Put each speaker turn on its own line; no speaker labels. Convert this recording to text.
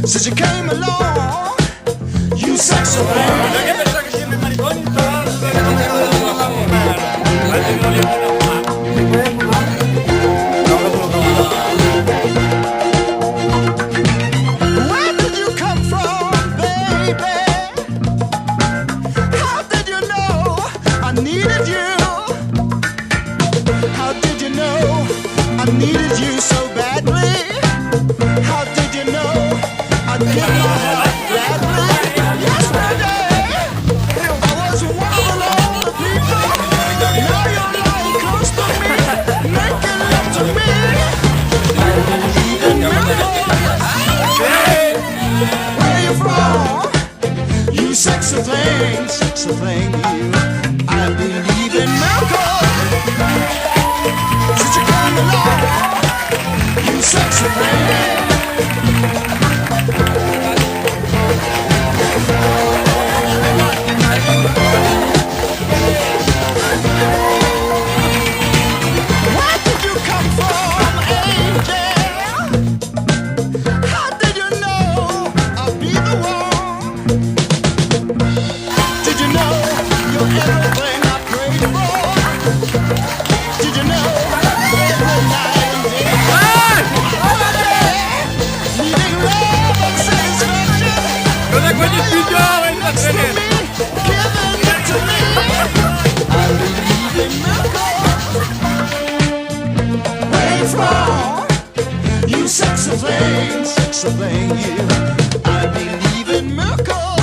since you came along. You sexy thing. Where did you come from, baby? How did you know I needed you? How did you know I needed you so badly? How did you know I'd give my heart gladly? Yesterday, I was one of the lonely people. Now you're lying close to me, making love to me. I believe in miracles. Where you from? You sexy thing, you. I believe in miracles. Since you came along, you sexy thing. Where did you come from, angel? How did you know I'd be the one? Did you know you're everything I prayed for? Did you know every night and day? Needing love and satisfaction. Next to me, giving it to me. I believe in miracles. Where you from? You sexy thing, you. I believe in miracles.